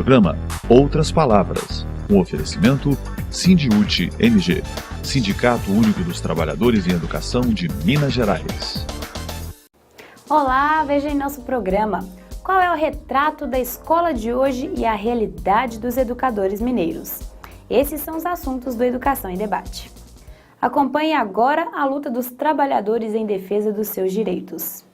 Programa Outras Palavras, um oferecimento Sindiúti MG, Sindicato Único dos Trabalhadores em Educação de Minas Gerais. Olá, veja em nosso programa. Qual é o retrato da escola de hoje e a realidade dos educadores mineiros? Esses são os assuntos do Educação em Debate. Acompanhe agora a luta dos trabalhadores em defesa dos seus direitos.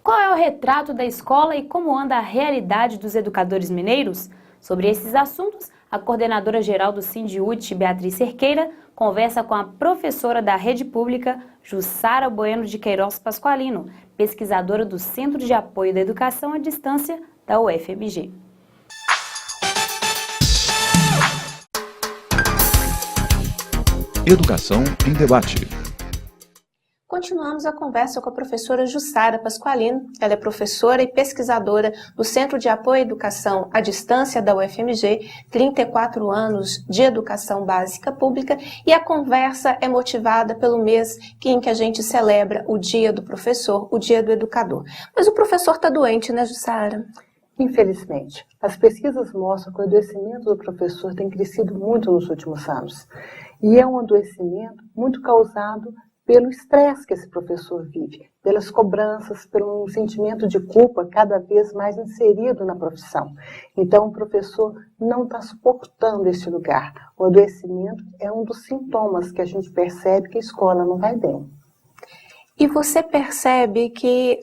Qual é o retrato da escola e como anda a realidade dos educadores mineiros? Sobre esses assuntos, a coordenadora geral do Sindiúti, Beatriz Cerqueira, conversa com a professora da rede pública, Jussara Bueno de Queiroz Pasqualino, pesquisadora do Centro de Apoio da Educação à Distância da UFMG. Educação em Debate. Continuamos a conversa com a professora Jussara Pasqualino. Ela é professora e pesquisadora do Centro de Apoio à Educação à Distância da UFMG, 34 anos de educação básica pública, e a conversa é motivada pelo mês em que a gente celebra o Dia do Professor, o Dia do Educador. Mas o professor está doente, né, Jussara? Infelizmente, as pesquisas mostram que o adoecimento do professor tem crescido muito nos últimos anos. E é um adoecimento muito causado pelo estresse que esse professor vive, pelas cobranças, pelo sentimento de culpa cada vez mais inserido na profissão. Então, o professor não está suportando esse lugar. O adoecimento é um dos sintomas que a gente percebe que a escola não vai bem. E você percebe que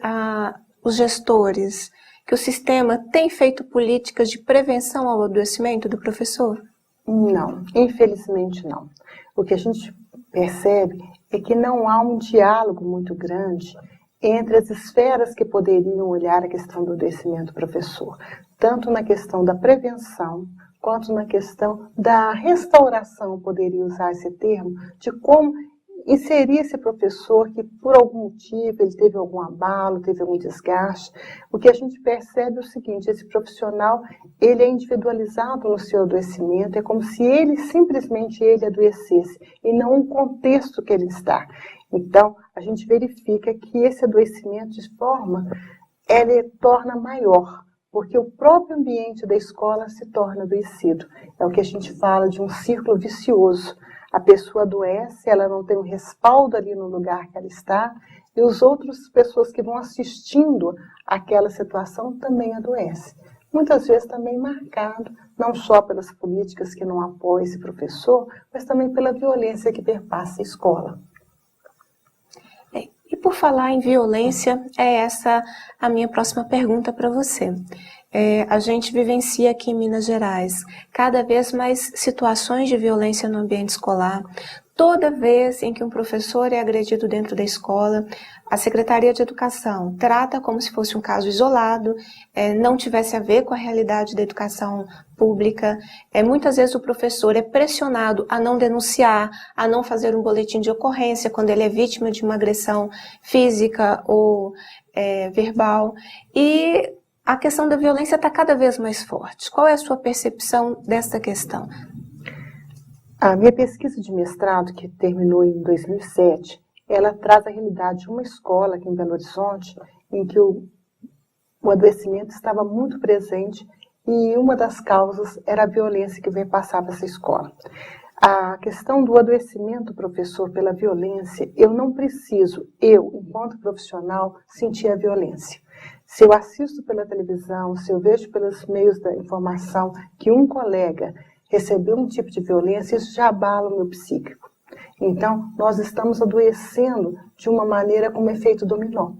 os gestores, que o sistema tem feito políticas de prevenção ao adoecimento do professor? Não, infelizmente não. O que a gente percebe é que não há um diálogo muito grande entre as esferas que poderiam olhar a questão do adoecimento do professor, tanto na questão da prevenção, quanto na questão da restauração, poderia usar esse termo, de como inserir esse professor que, por algum motivo, ele teve algum abalo, teve algum desgaste. O que a gente percebe é o seguinte: esse profissional, ele é individualizado no seu adoecimento, é como se ele, simplesmente ele adoecesse, e não o contexto que ele está. Então, a gente verifica que esse adoecimento de forma, ele torna maior, porque o próprio ambiente da escola se torna adoecido. É o que a gente fala de um círculo vicioso. A pessoa adoece, ela não tem um respaldo ali no lugar que ela está, e as outras pessoas que vão assistindo aquela situação também adoecem. Muitas vezes também marcado, não só pelas políticas que não apoiam esse professor, mas também pela violência que perpassa a escola. E por falar em violência, é essa a minha próxima pergunta para você. A gente vivencia aqui em Minas Gerais cada vez mais situações de violência no ambiente escolar. Toda vez em que um professor é agredido dentro da escola, a Secretaria de Educação trata como se fosse um caso isolado, não tivesse a ver com a realidade da educação pública. Muitas vezes o professor é pressionado a não denunciar, a não fazer um boletim de ocorrência quando ele é vítima de uma agressão física ou verbal. E a questão da violência está cada vez mais forte. Qual é a sua percepção dessa questão? A minha pesquisa de mestrado, que terminou em 2007, ela traz a realidade de uma escola aqui em Belo Horizonte, em que o adoecimento estava muito presente e uma das causas era a violência que veio passar para essa escola. A questão do adoecimento do professor pela violência, eu não preciso, enquanto profissional, sentir a violência. Se eu assisto pela televisão, se eu vejo pelos meios da informação que um colega recebeu um tipo de violência, isso já abala o meu psíquico. Então, nós estamos adoecendo de uma maneira como efeito dominó.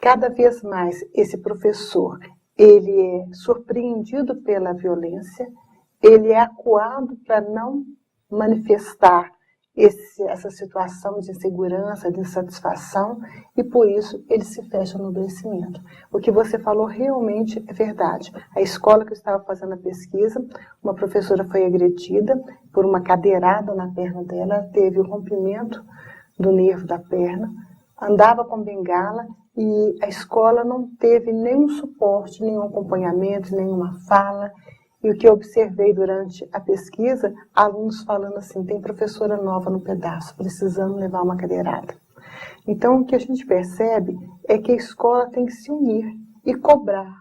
Cada vez mais esse professor, ele é surpreendido pela violência, ele é acuado para não manifestar essa situação de insegurança, de insatisfação, e por isso ele se fecha no adoecimento. O que você falou realmente é verdade. A escola que eu estava fazendo a pesquisa, uma professora foi agredida por uma cadeirada na perna dela, teve o rompimento do nervo da perna, andava com bengala e a escola não teve nenhum suporte, nenhum acompanhamento, nenhuma fala. E o que eu observei durante a pesquisa, alunos falando assim: tem professora nova no pedaço, precisando levar uma cadeirada. Então, o que a gente percebe é que a escola tem que se unir e cobrar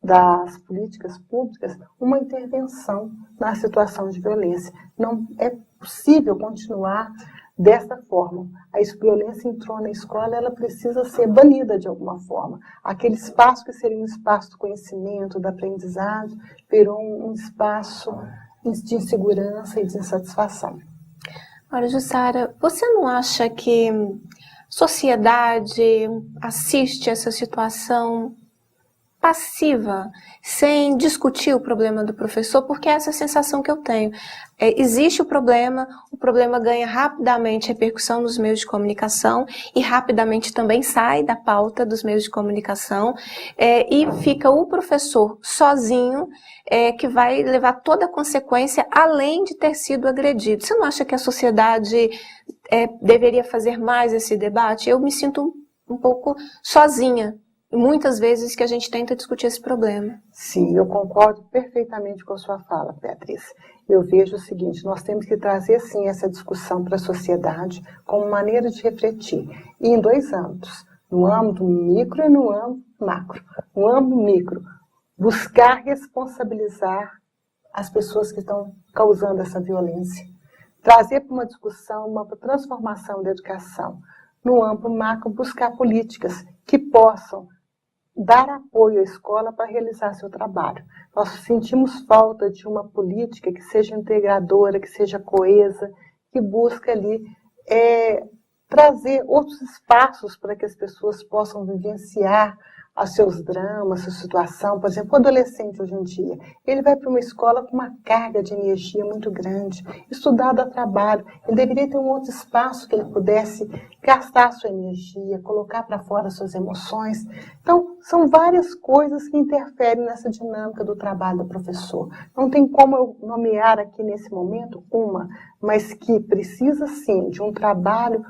das políticas públicas uma intervenção na situação de violência. Não é possível continuar dessa forma. A violência entrou na escola, ela precisa ser banida de alguma forma. Aquele espaço que seria um espaço do conhecimento, da aprendizagem, virou um espaço de insegurança e de insatisfação. Olha, Jussara, você não acha que a sociedade assiste essa situação passiva, sem discutir o problema do professor, porque é essa sensação que eu tenho. Existe o problema ganha rapidamente repercussão nos meios de comunicação e rapidamente também sai da pauta dos meios de comunicação e fica o professor sozinho que vai levar toda a consequência além de ter sido agredido. Você não acha que a sociedade deveria fazer mais esse debate? Eu me sinto um pouco sozinha. Muitas vezes que a gente tenta discutir esse problema. Sim, eu concordo perfeitamente com a sua fala, Beatriz. Eu vejo o seguinte, nós temos que trazer, sim, essa discussão para a sociedade como maneira de refletir. E em 2 âmbitos, no âmbito micro e no âmbito macro. No âmbito micro, buscar responsabilizar as pessoas que estão causando essa violência. Trazer para uma discussão, uma transformação da educação. No âmbito macro, buscar políticas que possam dar apoio à escola para realizar seu trabalho. Nós sentimos falta de uma política que seja integradora, que seja coesa, que busque ali trazer outros espaços para que as pessoas possam vivenciar os seus dramas, a sua situação. Por exemplo, o adolescente hoje em dia, ele vai para uma escola com uma carga de energia muito grande, estudar dá trabalho, ele deveria ter um outro espaço que ele pudesse gastar a sua energia, colocar para fora as suas emoções. Então, são várias coisas que interferem nessa dinâmica do trabalho do professor. Não tem como eu nomear aqui nesse momento uma, mas que precisa sim de um trabalho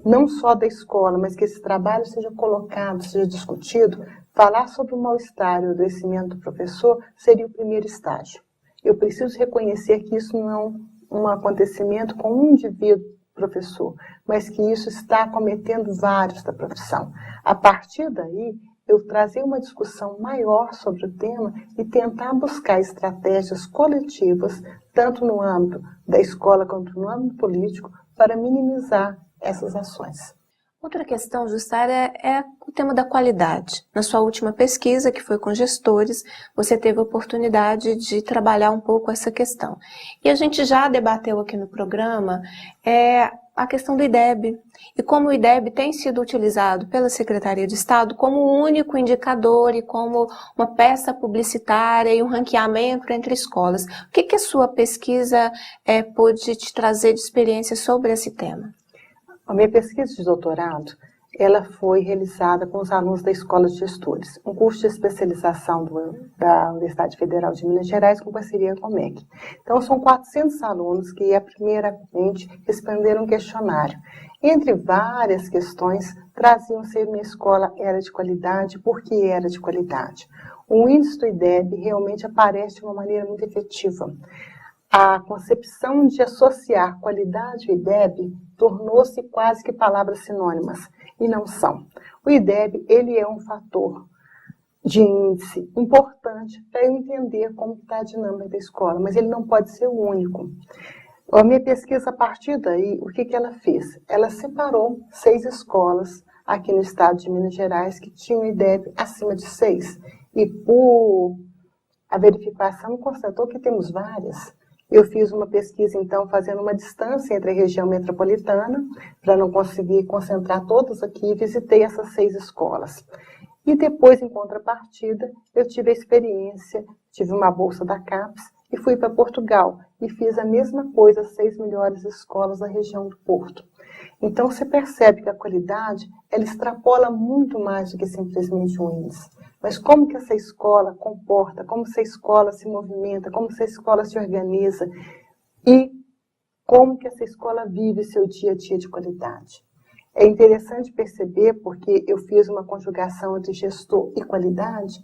não só da escola, mas que esse trabalho seja colocado, seja discutido. Falar sobre o mal-estar e o adoecimento do professor seria o primeiro estágio. Eu preciso reconhecer que isso não é um acontecimento com um indivíduo professor, mas que isso está acometendo vários da profissão. A partir daí, eu trazer uma discussão maior sobre o tema e tentar buscar estratégias coletivas, tanto no âmbito da escola quanto no âmbito político, para minimizar essas ações. Outra questão, Jussara, é o tema da qualidade. Na sua última pesquisa, que foi com gestores, você teve a oportunidade de trabalhar um pouco essa questão. E a gente já debateu aqui no programa a questão do IDEB, e como o IDEB tem sido utilizado pela Secretaria de Estado como o único indicador e como uma peça publicitária e um ranqueamento entre escolas. O que a sua pesquisa pôde te trazer de experiência sobre esse tema? A minha pesquisa de doutorado, ela foi realizada com os alunos da Escola de Gestores, um curso de especialização da Universidade Federal de Minas Gerais com parceria com a MEC. Então, são 400 alunos que, primeiramente, responderam um questionário. Entre várias questões, traziam se minha escola era de qualidade, por que era de qualidade. O índice do IDEB realmente aparece de uma maneira muito efetiva. A concepção de associar qualidade e IDEB tornou-se quase que palavras sinônimas, e não são. O IDEB, ele é um fator de índice importante para eu entender como está a dinâmica da escola, mas ele não pode ser o único. A minha pesquisa, a partir daí, o que ela fez? Ela separou 6 escolas aqui no estado de Minas Gerais que tinham IDEB acima de 6, e por a verificação constatou que temos várias. Eu fiz uma pesquisa, então, fazendo uma distância entre a região metropolitana, para não conseguir concentrar todas aqui, visitei essas 6 escolas. E depois, em contrapartida, eu tive a experiência, tive uma bolsa da CAPES e fui para Portugal e fiz a mesma coisa, 6 melhores escolas da região do Porto. Então, você percebe que a qualidade, ela extrapola muito mais do que simplesmente um índice. Mas como que essa escola comporta, como essa escola se movimenta, como essa escola se organiza e como que essa escola vive seu dia a dia de qualidade. É interessante perceber, porque eu fiz uma conjugação entre gestor e qualidade,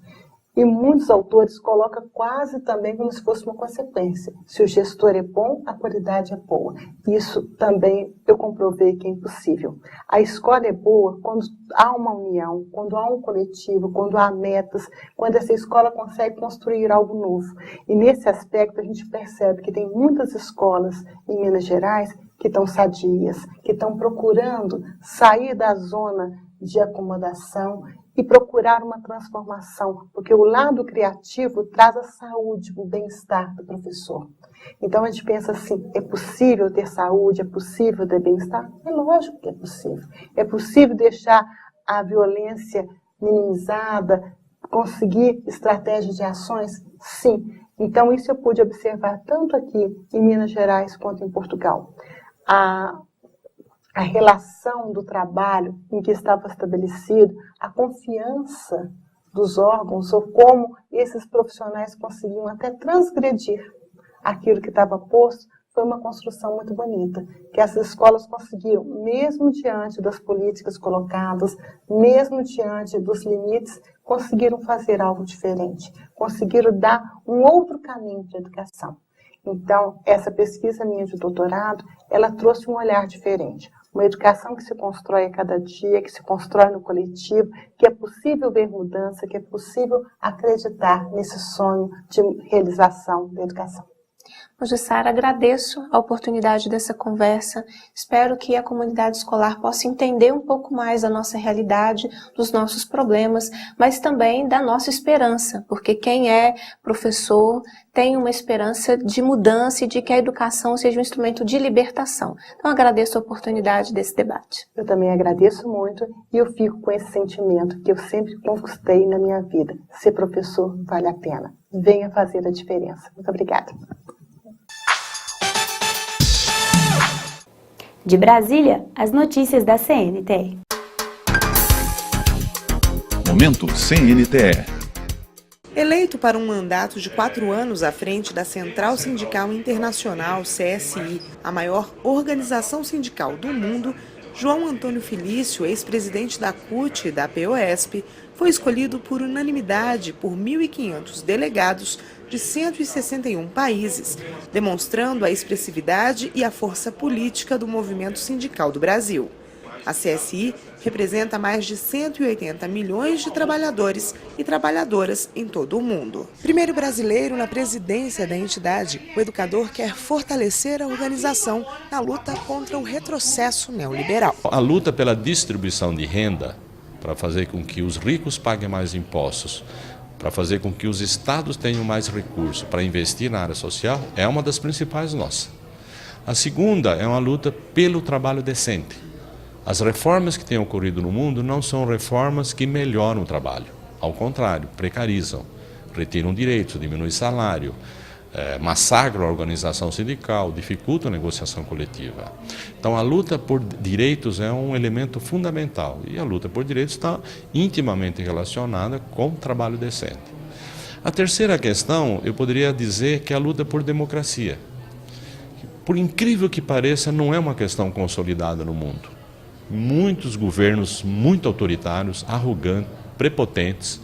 E muitos autores colocam quase também como se fosse uma consequência. Se o gestor é bom, a qualidade é boa. Isso também eu comprovei que é impossível. A escola é boa quando há uma união, quando há um coletivo, quando há metas, quando essa escola consegue construir algo novo. E nesse aspecto a gente percebe que tem muitas escolas em Minas Gerais que estão sadias, que estão procurando sair da zona de acomodação e procurar uma transformação, porque o lado criativo traz a saúde, o bem-estar do professor. Então a gente pensa assim, é possível ter saúde, é possível ter bem-estar? É lógico que é possível. É possível deixar a violência minimizada, conseguir estratégias de ações? Sim. Então isso eu pude observar tanto aqui em Minas Gerais quanto em Portugal. A relação do trabalho em que estava estabelecido, a confiança dos órgãos, ou como esses profissionais conseguiam até transgredir aquilo que estava posto, foi uma construção muito bonita, que essas escolas conseguiram, mesmo diante das políticas colocadas, mesmo diante dos limites, conseguiram fazer algo diferente, conseguiram dar um outro caminho para a educação. Então, essa pesquisa minha de doutorado, ela trouxe um olhar diferente. Uma educação que se constrói a cada dia, que se constrói no coletivo, que é possível ver mudança, que é possível acreditar nesse sonho de realização da educação. Jussara, agradeço a oportunidade dessa conversa. Espero que a comunidade escolar possa entender um pouco mais a nossa realidade, dos nossos problemas, mas também da nossa esperança, porque quem é professor tem uma esperança de mudança e de que a educação seja um instrumento de libertação. Então, agradeço a oportunidade desse debate. Eu também agradeço muito e eu fico com esse sentimento que eu sempre conquistei na minha vida. Ser professor vale a pena. Venha fazer a diferença. Muito obrigada. De Brasília, as notícias da CNTE. Momento CNTE. Eleito para um mandato de 4 anos à frente da Central Sindical Internacional, CSI, a maior organização sindical do mundo, João Antônio Felício, ex-presidente da CUT e da POSP, foi escolhido por unanimidade por 1.500 delegados de 161 países, demonstrando a expressividade e a força política do movimento sindical do Brasil. A CSI representa mais de 180 milhões de trabalhadores e trabalhadoras em todo o mundo. Primeiro brasileiro na presidência da entidade, o educador quer fortalecer a organização na luta contra o retrocesso neoliberal. A luta pela distribuição de renda, para fazer com que os ricos paguem mais impostos, para fazer com que os estados tenham mais recursos para investir na área social, é uma das principais nossas. A segunda é uma luta pelo trabalho decente. As reformas que têm ocorrido no mundo não são reformas que melhoram o trabalho. Ao contrário, precarizam, retiram direitos, diminuem salário, massacram a organização sindical, dificultam a negociação coletiva. Então a luta por direitos é um elemento fundamental e a luta por direitos está intimamente relacionada com o trabalho decente. A terceira questão, eu poderia dizer que é a luta por democracia. Por incrível que pareça, não é uma questão consolidada no mundo. Muitos governos muito autoritários, arrogantes, prepotentes,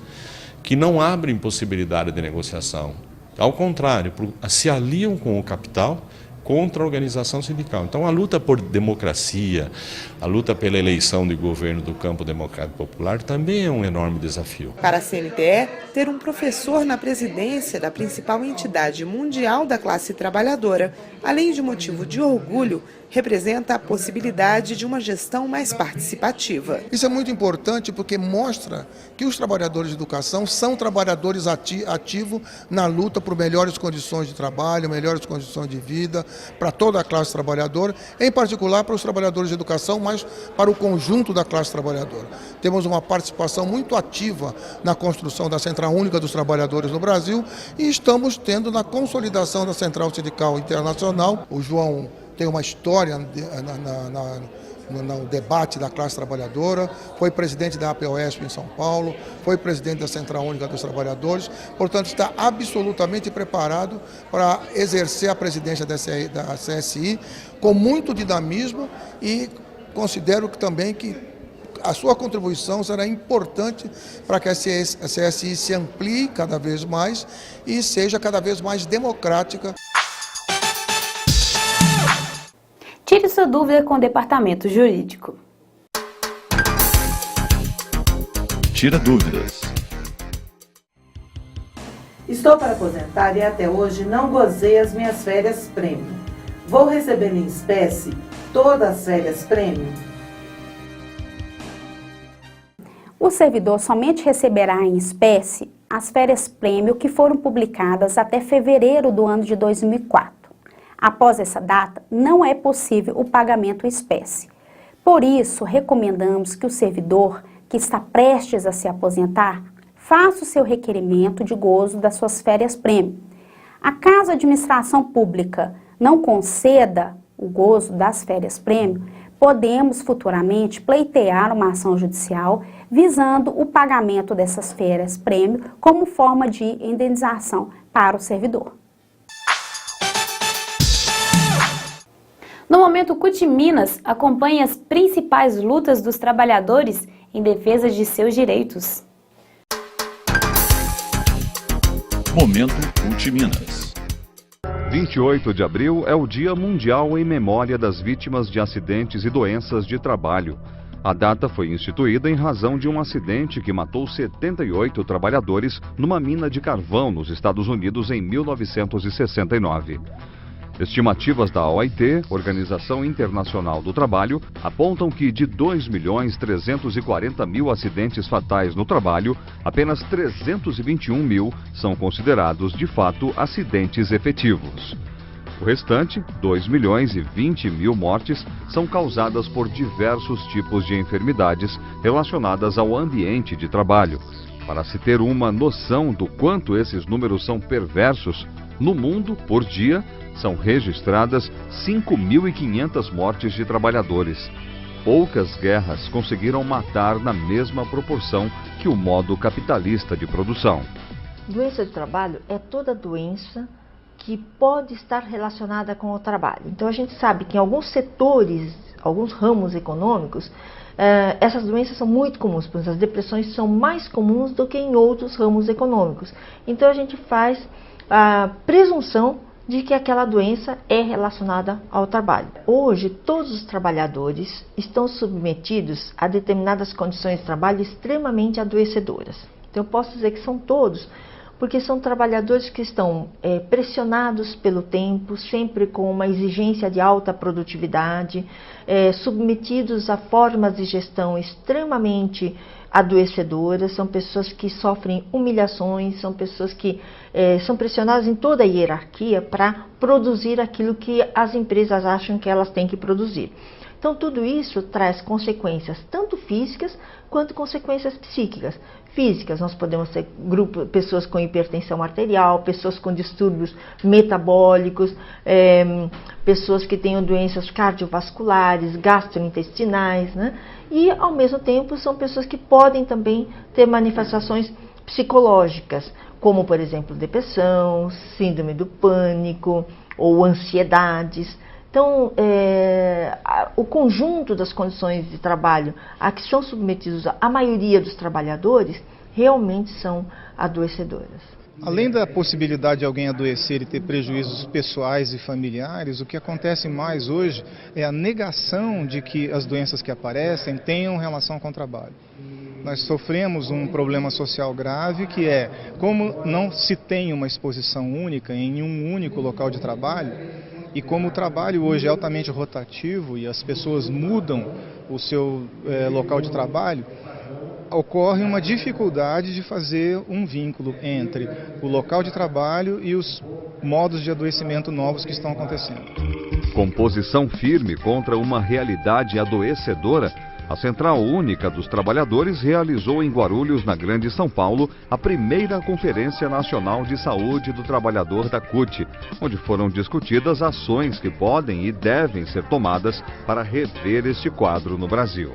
que não abrem possibilidade de negociação. Ao contrário, se aliam com o capital contra a organização sindical. Então a luta por democracia, a luta pela eleição de governo do campo democrático popular também é um enorme desafio. Para a CNTE, ter um professor na presidência da principal entidade mundial da classe trabalhadora, além de motivo de orgulho, representa a possibilidade de uma gestão mais participativa. Isso é muito importante porque mostra que os trabalhadores de educação são trabalhadores ativos na luta por melhores condições de trabalho, melhores condições de vida para toda a classe trabalhadora, em particular para os trabalhadores de educação, mas para o conjunto da classe trabalhadora. Temos uma participação muito ativa na construção da Central Única dos Trabalhadores no Brasil e estamos tendo na consolidação da Central Sindical Internacional. O João tem uma história no debate da classe trabalhadora, foi presidente da APOSP em São Paulo, foi presidente da Central Única dos Trabalhadores, portanto está absolutamente preparado para exercer a presidência da CSI com muito dinamismo e considero que também que a sua contribuição será importante para que a CSI se amplie cada vez mais e seja cada vez mais democrática. Tire sua dúvida com o Departamento Jurídico. Tira dúvidas. Estou para aposentar e até hoje não gozei as minhas férias prêmio. Vou receber em espécie todas as férias prêmio? O servidor somente receberá em espécie as férias prêmio que foram publicadas até fevereiro do ano de 2004. Após essa data, não é possível o pagamento em espécie. Por isso, recomendamos que o servidor que está prestes a se aposentar faça o seu requerimento de gozo das suas férias prêmio. Caso a administração pública não conceda o gozo das férias prêmio, podemos futuramente pleitear uma ação judicial visando o pagamento dessas férias prêmio como forma de indenização para o servidor. No momento, CUT Minas acompanha as principais lutas dos trabalhadores em defesa de seus direitos. Momento CUT Minas. 28 de abril é o Dia Mundial em memória das vítimas de acidentes e doenças de trabalho. A data foi instituída em razão de um acidente que matou 78 trabalhadores numa mina de carvão nos Estados Unidos em 1969. Estimativas da OIT, Organização Internacional do Trabalho, apontam que de 2.340.000 acidentes fatais no trabalho, apenas 321.000 são considerados de fato acidentes efetivos. O restante, 2.020.000 mortes, são causadas por diversos tipos de enfermidades relacionadas ao ambiente de trabalho. Para se ter uma noção do quanto esses números são perversos, no mundo, por dia, são registradas 5.500 mortes de trabalhadores. Poucas guerras conseguiram matar na mesma proporção que o modo capitalista de produção. Doença de trabalho é toda doença que pode estar relacionada com o trabalho. Então a gente sabe que em alguns setores, alguns ramos econômicos, essas doenças são muito comuns, pois as depressões são mais comuns do que em outros ramos econômicos. Então a gente faz a presunção de que aquela doença é relacionada ao trabalho. Hoje, todos os trabalhadores estão submetidos a determinadas condições de trabalho extremamente adoecedoras. Então, eu posso dizer que são todos, porque são trabalhadores que estão pressionados pelo tempo, sempre com uma exigência de alta produtividade, submetidos a formas de gestão extremamente adoecedoras, são pessoas que sofrem humilhações, são pessoas que são pressionadas em toda a hierarquia para produzir aquilo que as empresas acham que elas têm que produzir. Então, tudo isso traz consequências tanto físicas quanto consequências psíquicas. Físicas, nós podemos ter pessoas com hipertensão arterial, pessoas com distúrbios metabólicos, pessoas que tenham doenças cardiovasculares, gastrointestinais, né? E, ao mesmo tempo, são pessoas que podem também ter manifestações psicológicas, como, por exemplo, depressão, síndrome do pânico ou ansiedades. Então, o conjunto das condições de trabalho a que são submetidos a maioria dos trabalhadores realmente são adoecedoras. Além da possibilidade de alguém adoecer e ter prejuízos pessoais e familiares, o que acontece mais hoje é a negação de que as doenças que aparecem tenham relação com o trabalho. Nós sofremos um problema social grave que é, como não se tem uma exposição única em um único local de trabalho, e como o trabalho hoje é altamente rotativo e as pessoas mudam o seu local de trabalho, ocorre uma dificuldade de fazer um vínculo entre o local de trabalho e os modos de adoecimento novos que estão acontecendo. Com posição firme contra uma realidade adoecedora, a Central Única dos Trabalhadores realizou em Guarulhos, na Grande São Paulo, a primeira Conferência Nacional de Saúde do Trabalhador da CUT, onde foram discutidas ações que podem e devem ser tomadas para rever este quadro no Brasil.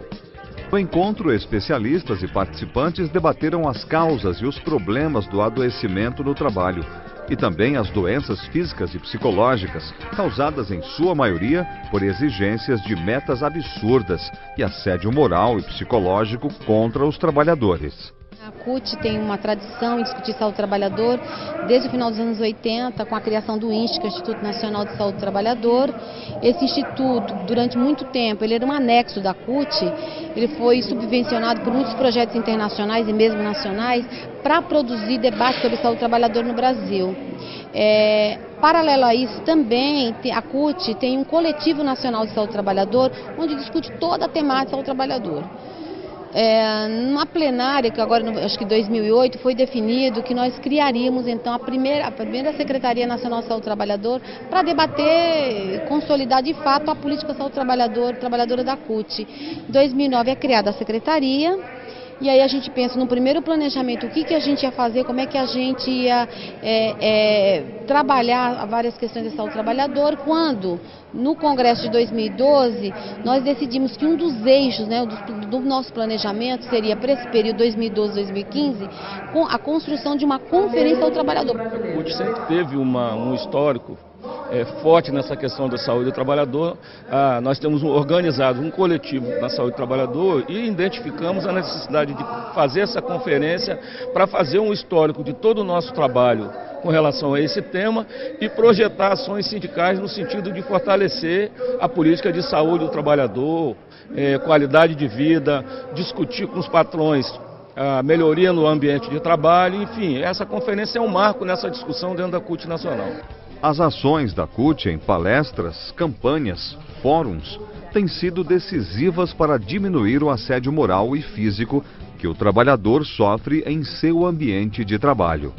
No encontro, especialistas e participantes debateram as causas e os problemas do adoecimento no trabalho. e também as doenças físicas e psicológicas, causadas em sua maioria por exigências de metas absurdas e assédio moral e psicológico contra os trabalhadores. A CUT tem uma tradição em discutir saúde do trabalhador desde o final dos anos 80, com a criação do INST, que é o Instituto Nacional de Saúde do Trabalhador. Esse instituto, durante muito tempo, ele era um anexo da CUT, ele foi subvencionado por muitos projetos internacionais e mesmo nacionais para produzir debate sobre saúde do trabalhador no Brasil. Paralelo a isso, também a CUT tem um coletivo nacional de saúde do trabalhador, onde discute toda a temática de saúde do trabalhador. Numa plenária, que agora, acho que em 2008, foi definido que nós criaríamos então a primeira Secretaria Nacional de Saúde do Trabalhador para debater, consolidar de fato a política de saúde do trabalhadora da CUT. Em 2009 é criada a Secretaria. E aí a gente pensa no primeiro planejamento, o que a gente ia fazer, como é que a gente ia trabalhar várias questões da saúde do trabalhador, quando no Congresso de 2012 nós decidimos que um dos eixos, né, do nosso planejamento seria para esse período 2012-2015, com a construção de uma conferência ao trabalhador. A CUT sempre teve um histórico forte nessa questão da saúde do trabalhador. Nós temos organizado um coletivo na saúde do trabalhador e identificamos a necessidade de fazer essa conferência para fazer um histórico de todo o nosso trabalho com relação a esse tema e projetar ações sindicais no sentido de fortalecer a política de saúde do trabalhador, qualidade de vida, discutir com os patrões a melhoria no ambiente de trabalho, enfim, essa conferência é um marco nessa discussão dentro da CUT Nacional. As ações da CUT em palestras, campanhas, fóruns, têm sido decisivas para diminuir o assédio moral e físico que o trabalhador sofre em seu ambiente de trabalho.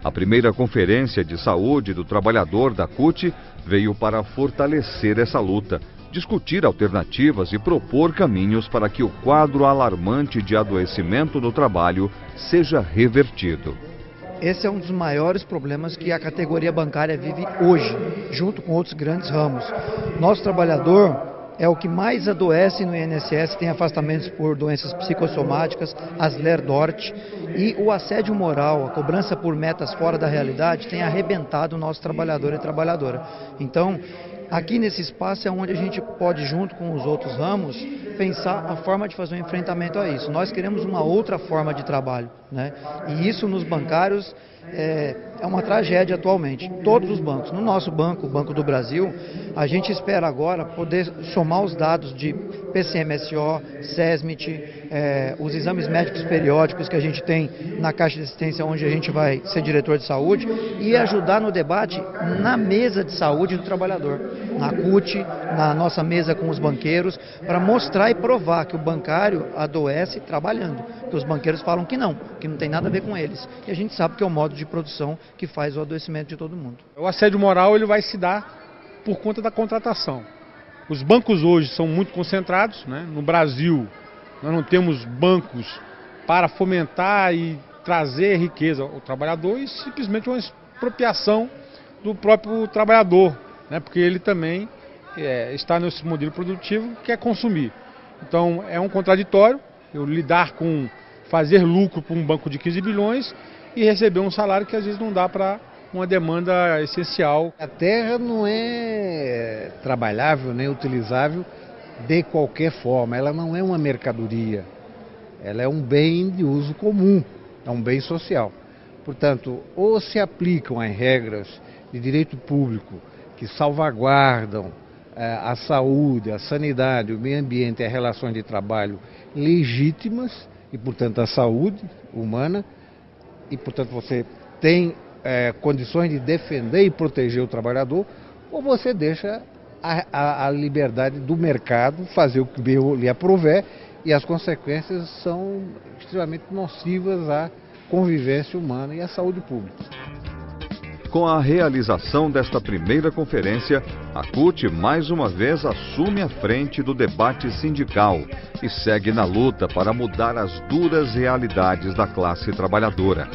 A primeira Conferência de Saúde do Trabalhador da CUT veio para fortalecer essa luta, discutir alternativas e propor caminhos para que o quadro alarmante de adoecimento no trabalho seja revertido. Esse é um dos maiores problemas que a categoria bancária vive hoje, junto com outros grandes ramos. Nosso trabalhador é o que mais adoece no INSS, tem afastamentos por doenças psicossomáticas, as LER-DORT, e o assédio moral, a cobrança por metas fora da realidade, tem arrebentado o nosso trabalhador e trabalhadora. Então, aqui nesse espaço é onde a gente pode, junto com os outros ramos, pensar a forma de fazer um enfrentamento a isso. Nós queremos uma outra forma de trabalho, né? E isso nos bancários é uma tragédia atualmente. Todos os bancos. No nosso banco, o Banco do Brasil, a gente espera agora poder somar os dados de PCMSO, SESMIT, os exames médicos periódicos que a gente tem na Caixa de Assistência, onde a gente vai ser diretor de saúde, e ajudar no debate na mesa de saúde do trabalhador, na CUT, na nossa mesa com os banqueiros, para mostrar e provar que o bancário adoece trabalhando, porque os banqueiros falam que não tem nada a ver com eles. E a gente sabe que é o modo de produção que faz o adoecimento de todo mundo. O assédio moral ele vai se dar por conta da contratação. Os bancos hoje são muito concentrados, né? No Brasil, nós não temos bancos para fomentar e trazer riqueza ao trabalhador e simplesmente uma expropriação do próprio trabalhador, né? Porque ele também está nesse modelo produtivo que quer consumir. Então é um contraditório eu lidar com fazer lucro para um banco de 15 bilhões e receber um salário que às vezes não dá para uma demanda essencial. A terra não é trabalhável nem utilizável de qualquer forma, ela não é uma mercadoria, ela é um bem de uso comum, é um bem social. Portanto, ou se aplicam as regras de direito público que salvaguardam a saúde, a sanidade, o meio ambiente e as relações de trabalho legítimas e, portanto, a saúde humana, e, portanto, você tem condições de defender e proteger o trabalhador, ou você deixa a liberdade do mercado fazer o que bem lhe aprouver, e as consequências são extremamente nocivas à convivência humana e à saúde pública. Com a realização desta primeira conferência, a CUT mais uma vez assume a frente do debate sindical e segue na luta para mudar as duras realidades da classe trabalhadora.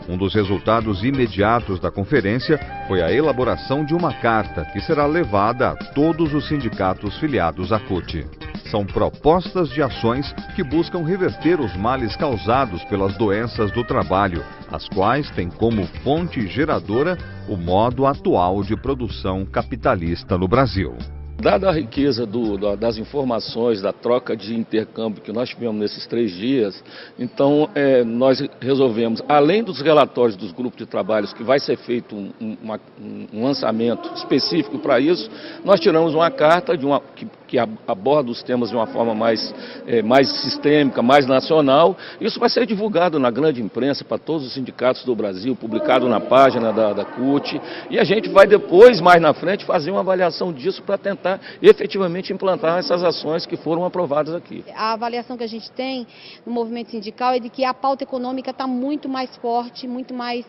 Um dos resultados imediatos da conferência foi a elaboração de uma carta que será levada a todos os sindicatos filiados à CUT. São propostas de ações que buscam reverter os males causados pelas doenças do trabalho, as quais têm como fonte geradora o modo atual de produção capitalista no Brasil. Dada a riqueza das informações, da troca de intercâmbio que nós tivemos nesses 3 dias, então nós resolvemos, além dos relatórios dos grupos de trabalhos, que vai ser feito um lançamento específico para isso, nós tiramos uma carta que aborda os temas de uma forma mais sistêmica, mais nacional. Isso vai ser divulgado na grande imprensa para todos os sindicatos do Brasil, publicado na página da CUT, e a gente vai depois, mais na frente, fazer uma avaliação disso para tentar efetivamente implantar essas ações que foram aprovadas aqui. A avaliação que a gente tem no movimento sindical é de que a pauta econômica está muito mais forte, muito mais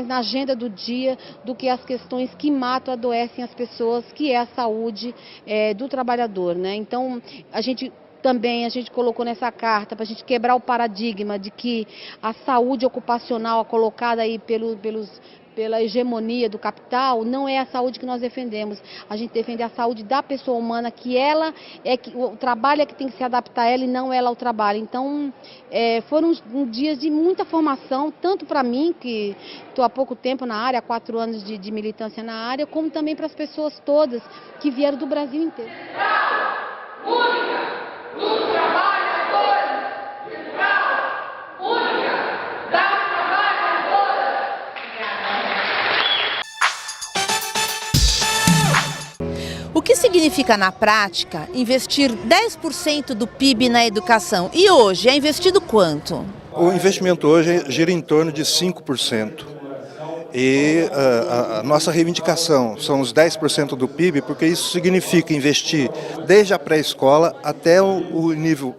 na agenda do dia do que as questões que matam, adoecem as pessoas, que é a saúde do trabalhador, né? Então, a gente colocou nessa carta para a gente quebrar o paradigma de que a saúde ocupacional colocada aí pela hegemonia do capital não é a saúde que nós defendemos. A gente defende a saúde da pessoa humana, que o trabalho é que tem que se adaptar a ela e não ela ao trabalho. Então, foram dias de muita formação, tanto para mim, que estou há pouco tempo na área, há 4 anos de militância na área, como também para as pessoas todas que vieram do Brasil inteiro. Única dos trabalhadores! Única das trabalhadoras! O que significa na prática investir 10% do PIB na educação? E hoje é investido quanto? O investimento hoje gira em torno de 5%. E a nossa reivindicação são os 10% do PIB, porque isso significa investir desde a pré-escola até o nível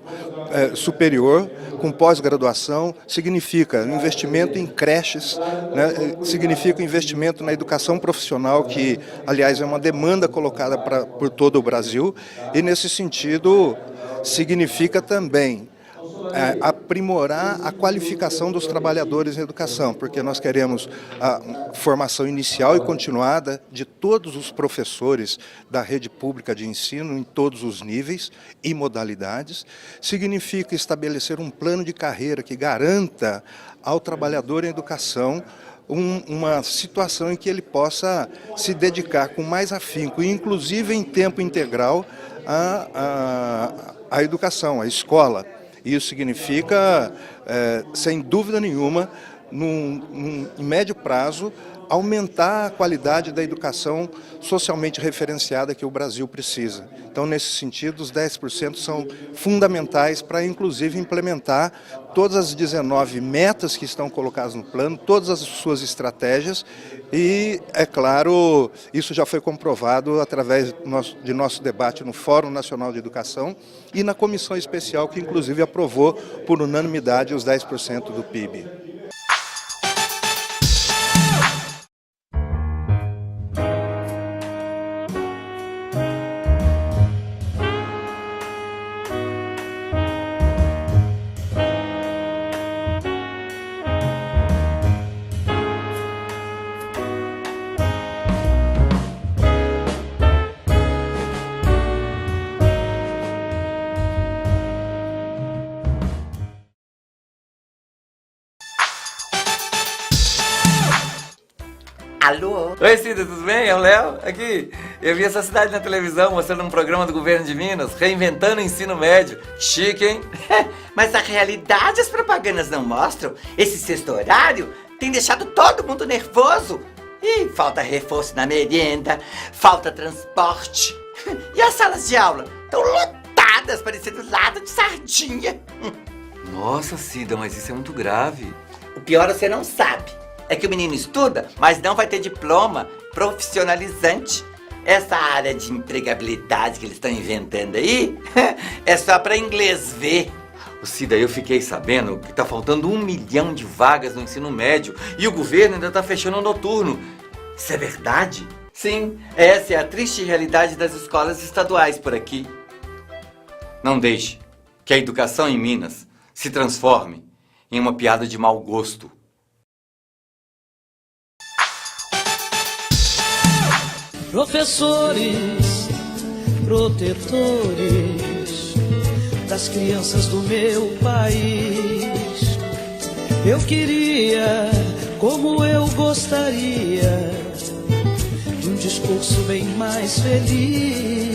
superior, com pós-graduação, significa investimento em creches, né? Significa investimento na educação profissional, que, aliás, é uma demanda colocada por todo o Brasil, e, nesse sentido, significa também aprimorar a qualificação dos trabalhadores em educação, porque nós queremos a formação inicial e continuada de todos os professores da rede pública de ensino em todos os níveis e modalidades. Significa estabelecer um plano de carreira que garanta ao trabalhador em educação uma situação em que ele possa se dedicar com mais afinco, inclusive em tempo integral, à educação, à escola. Isso significa, sem dúvida nenhuma, em médio prazo, aumentar a qualidade da educação socialmente referenciada que o Brasil precisa. Então, nesse sentido, os 10% são fundamentais para, inclusive, implementar todas as 19 metas que estão colocadas no plano, todas as suas estratégias e, é claro, isso já foi comprovado através de nosso debate no Fórum Nacional de Educação e na comissão especial que, inclusive, aprovou por unanimidade os 10% do PIB. Alô? Oi, Cida, tudo bem? É o Léo, aqui. Eu vi essa cidade na televisão mostrando um programa do governo de Minas, reinventando o ensino médio. Chique, hein? Mas na realidade as propagandas não mostram. Esse sexto horário tem deixado todo mundo nervoso. E falta reforço na merenda, falta transporte. E as salas de aula estão lotadas, parecendo lata de sardinha. Nossa, Cida, mas isso é muito grave. O pior você não sabe. É que o menino estuda, mas não vai ter diploma profissionalizante. Essa área de empregabilidade que eles estão inventando aí é só para inglês ver. Cida, eu fiquei sabendo que tá faltando 1 milhão de vagas no ensino médio e o governo ainda tá fechando o noturno. Isso é verdade? Sim, essa é a triste realidade das escolas estaduais por aqui. Não deixe que a educação em Minas se transforme em uma piada de mau gosto. professores, protetores das crianças do meu país. Eu queria, como eu gostaria, de um discurso bem mais feliz.